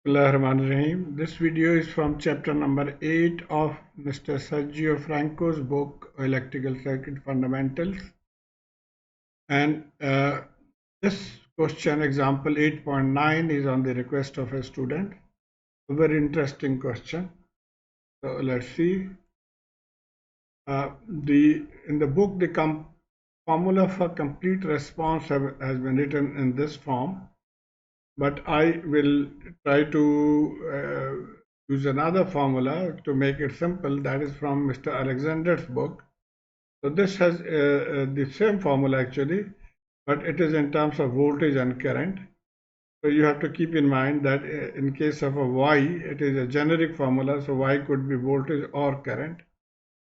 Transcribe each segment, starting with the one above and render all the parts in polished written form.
Bismillahirrahmanirrahim. This video is from chapter number 8 of Mr. Sergio Franco's book Electrical Circuit Fundamentals. And this question, example 8.9, is on the request of a student. A very interesting question. So let's see. In the book, the formula for complete response has been written in this form. But I will try to use another formula to make it simple. That is from Mr. Alexander's book. So this has the same formula actually, but it is in terms of voltage and current. So you have to keep in mind that in case of a Y, it is a generic formula. So Y could be voltage or current.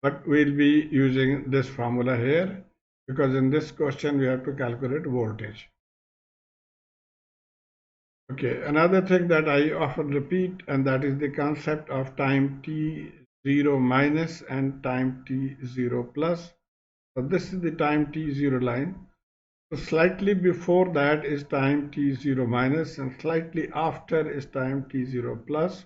But we'll be using this formula here because in this question we have to calculate voltage. Okay, another thing that I often repeat, and that is the concept of time t0 minus and time t0 plus. So this is the time t0 line. So slightly before that is time t0 minus and slightly after is time t0 plus.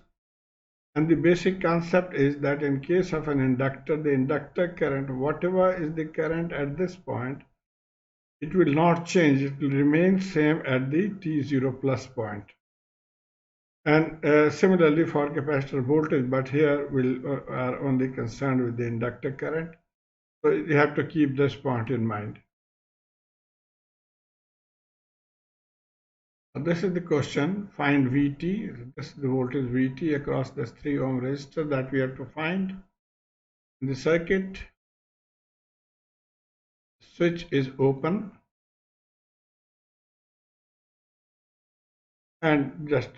And the basic concept is that in case of an inductor, the inductor current, whatever is the current at this point, it will not change. It will remain same at the t0 plus point. And similarly for capacitor voltage, but here we are only concerned with the inductor current. So you have to keep this point in mind. This is the question, find Vt. This is the voltage Vt across this 3 ohm resistor that we have to find. In the circuit, switch is open. And just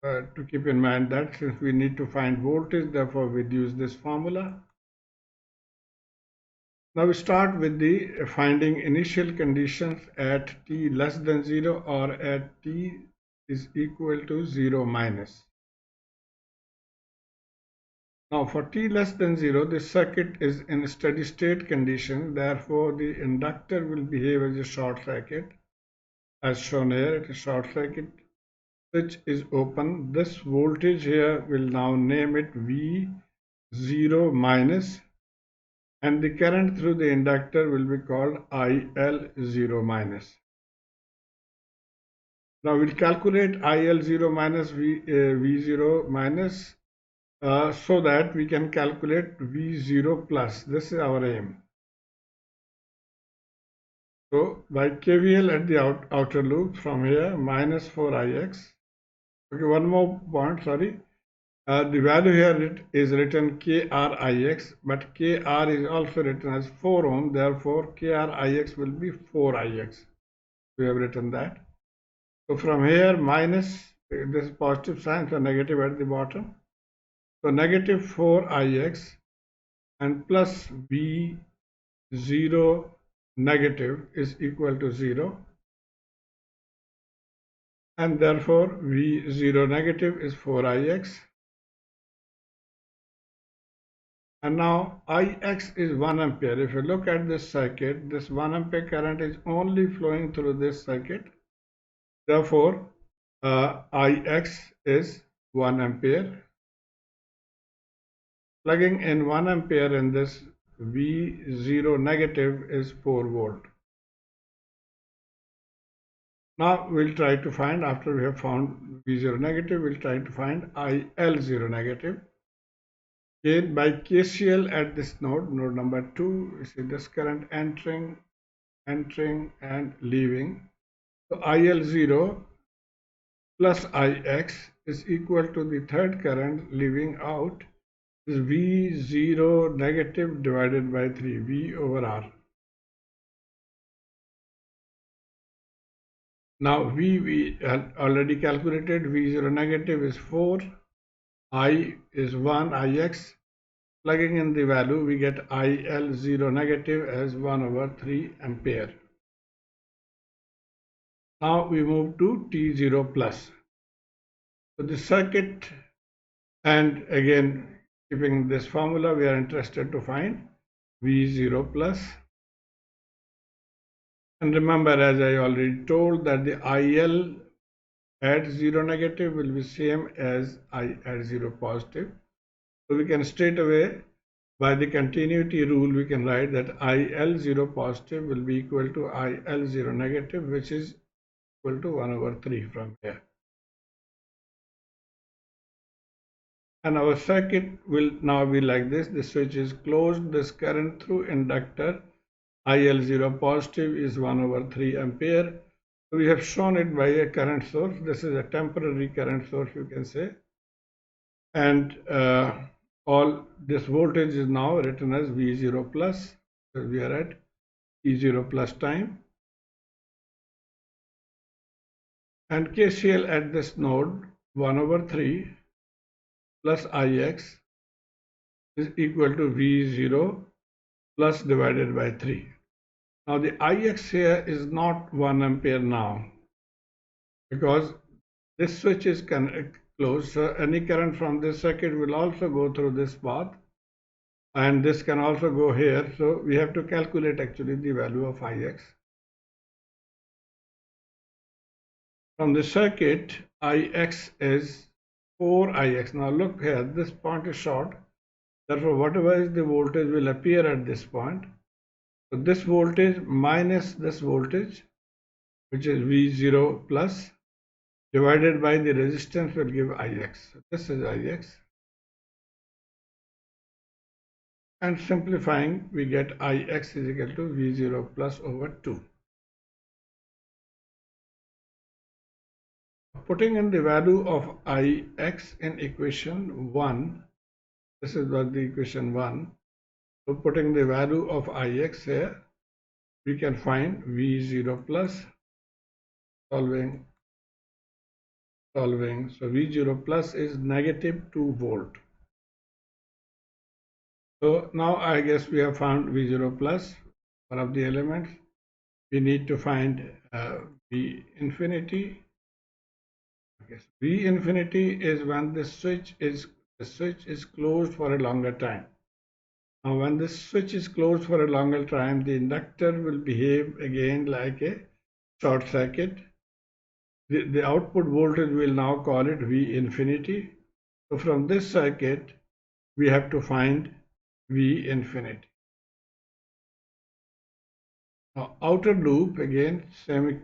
to keep in mind that since we need to find voltage, therefore we use this formula. Now we start with the finding initial conditions at t less than 0 or at t is equal to 0 minus. Now for t less than 0, the circuit is in steady state condition. Therefore, the inductor will behave as a short circuit. As shown here, it is short circuit. Switch is open. This voltage here will now name it V0 minus. And the current through the inductor will be called IL0 minus. Now we'll calculate IL0 minus V0 minus so that we can calculate V0 plus. This is our aim. So by KVL at the outer loop from here, minus 4Ix. Okay, one more point, sorry. The value here is written KRIX, but KR is also written as 4 ohm. Therefore, KRIX will be 4Ix. We have written that. So from here, minus, this is positive sign, so negative at the bottom. So negative 4Ix and plus V0 negative is equal to 0. And therefore, V0 negative is 4Ix. And now Ix is 1 ampere. If you look at this circuit, this 1 ampere current is only flowing through this circuit. Therefore, Ix is 1 ampere. Plugging in 1 ampere in this, V0 negative is 4 volt. Now we'll try to find, after we have found V0 negative, we'll try to find IL0 negative. Again, by KCL at this node, node number 2, you see this current entering and leaving. So IL0 plus Ix is equal to the third current leaving out is V0 negative divided by 3, V over R. Now we had already calculated. V0 negative is 4, I is 1, Ix. Plugging in the value, we get IL0 negative as 1 over 3 ampere. Now we move to T0 plus. So the circuit, and again keeping this formula, we are interested to find V0 plus. And remember, as I already told, that the IL at 0 negative will be same as I at 0 positive. So we can straight away, by the continuity rule, we can write that IL0 positive will be equal to IL0 negative, which is equal to 1 over 3 from here. And our circuit will now be like this. The switch is closed. This current through inductor IL0 positive is 1 over 3 ampere. So we have shown it by a current source. This is a temporary current source, you can say. And all this voltage is now written as V0 plus. So we are at E0 plus time. And KCL at this node 1 over 3 plus Ix is equal to V0 plus divided by 3. Now the Ix here is not 1 ampere now because this switch is closed, so any current from this circuit will also go through this path, and this can also go here. So we have to calculate actually the value of Ix. From the circuit, Ix is 4Ix. Now look here, this point is short. Therefore, whatever is the voltage will appear at this point. So this voltage minus this voltage, which is V0 plus, divided by the resistance will give Ix. So this is Ix. And simplifying, we get Ix is equal to V0 plus over 2. Putting in the value of Ix in equation 1, this is what the equation 1. So putting the value of Ix here, we can find V0 plus, solving. So V0 plus is negative 2 volt. So now I guess we have found V0 plus, one of the elements. We need to find V infinity. Okay, so V infinity is when the switch is closed for a longer time. Now when this switch is closed for a longer time, the inductor will behave again like a short circuit. The output voltage will now call it V infinity. So from this circuit, we have to find V infinity. Now outer loop, again, same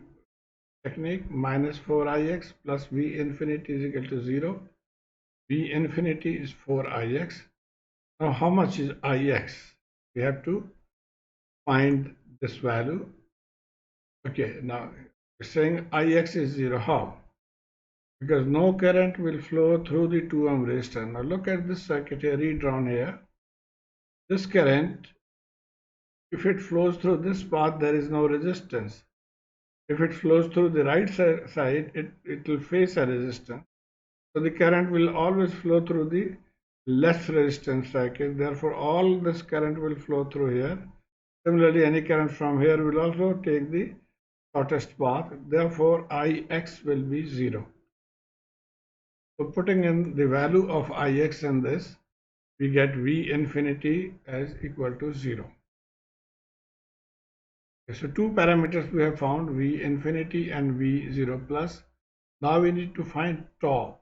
technique, minus 4Ix plus V infinity is equal to 0. V infinity is 4Ix. Now how much is Ix? We have to find this value. Okay, now we're saying Ix is 0. How? Because no current will flow through the 2 ohm resistor. Now look at this circuit here, redrawn here. This current, if it flows through this path, there is no resistance. If it flows through the right side, it will face a resistance. So the current will always flow through the less resistance circuit. Therefore, all this current will flow through here. Similarly, any current from here will also take the shortest path. Therefore, Ix will be 0. So putting in the value of Ix in this, we get V infinity as equal to 0. Okay, so two parameters we have found, V infinity and V0 plus. Now we need to find tau.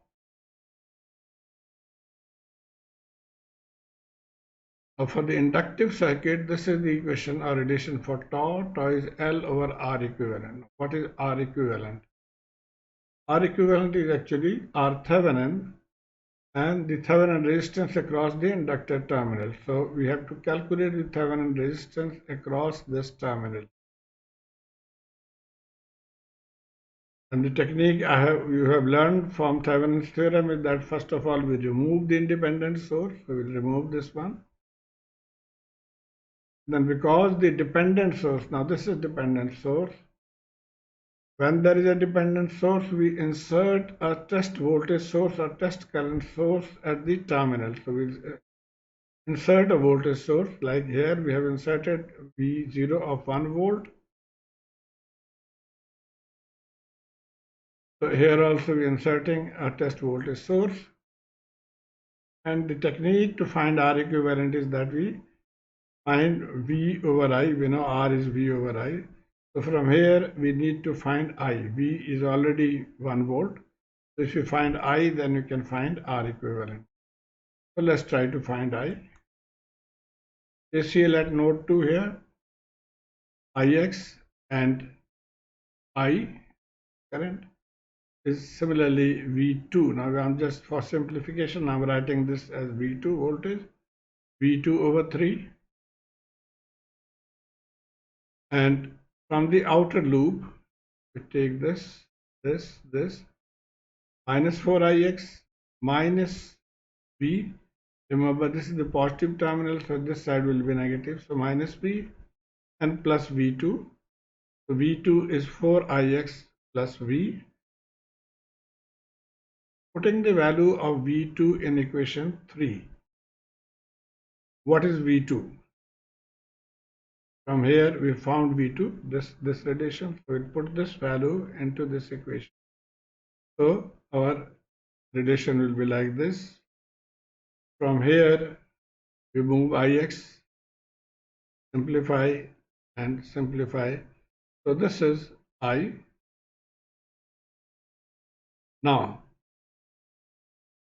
Now for the inductive circuit, this is the equation or relation for tau. Tau is L over R equivalent. What is R equivalent? R equivalent is actually R Thevenin and the Thevenin resistance across the inductor terminal. So we have to calculate the Thevenin resistance across this terminal. And the technique you have learned from Thevenin's theorem is that first of all we remove the independent source. So we'll remove this one. Then because the dependent source, now this is dependent source. When there is a dependent source, we insert a test voltage source or test current source at the terminal. So we'll insert a voltage source, like here we have inserted V0 of 1 volt. So here also we are inserting a test voltage source. And the technique to find R equivalent is that we find V over I. We know R is V over I. So from here we need to find I. V is already 1 volt. So if you find I, then you can find R equivalent. So let's try to find I. KCL at node 2 here, Ix and I current is similarly V2. Now I'm just, for simplification, I'm writing this as V2 voltage, V2 over 3. And from the outer loop, we take this, minus 4Ix minus V. Remember, this is the positive terminal, so this side will be negative. So minus V and plus V2. So V2 is 4Ix plus V. Putting the value of V2 in equation 3. What is V2? From here we found V2, this radiation. So we'll put this value into this equation. So our radiation will be like this. From here we move Ix, simplify and simplify. So this is I. Now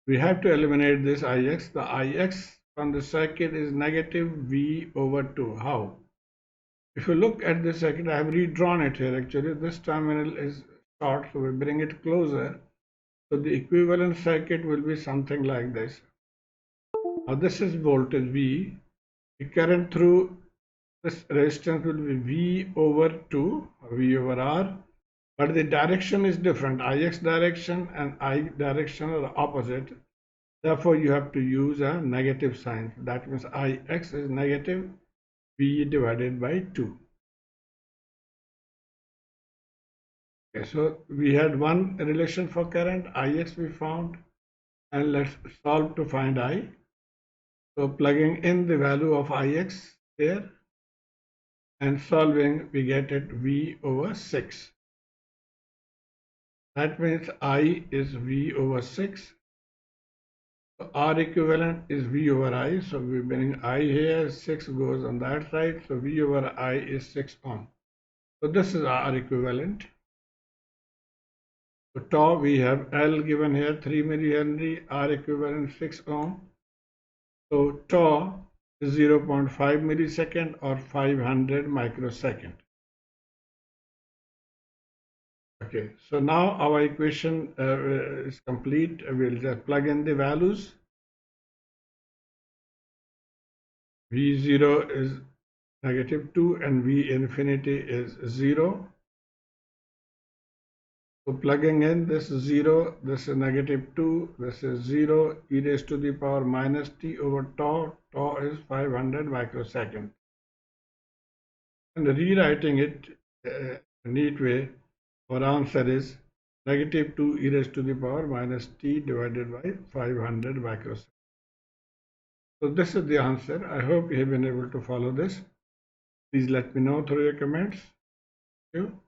we have to eliminate this Ix. The Ix from the circuit is negative V over 2. How? If you look at this circuit, I have redrawn it here actually. This terminal is short, so we bring it closer. So the equivalent circuit will be something like this. Now this is voltage V. The current through this resistance will be V over 2, or V over R. But the direction is different. Ix direction and I direction are opposite. Therefore, you have to use a negative sign. That means Ix is negative V divided by 2. Okay, so we had one relation for current, Ix we found, and let's solve to find I. So plugging in the value of Ix here and solving, we get it V over 6. That means I is V over 6. So R equivalent is V over I. So we bring I here, 6 goes on that side. So V over I is 6 ohm. So this is R equivalent. So tau we have L given here 3 millihenry, R equivalent 6 ohm. So tau is 0.5 millisecond or 500 microsecond. Okay, so now our equation is complete. We'll just plug in the values. V0 is negative 2 and V infinity is 0. So plugging in this 0, this is negative 2, this is 0, e raised to the power minus t over tau, tau is 500 microsecond. And rewriting it a neat way, our answer is negative 2 e raised to the power minus t divided by 500 microsecond. So this is the answer. I hope you have been able to follow this. Please let me know through your comments. Thank you.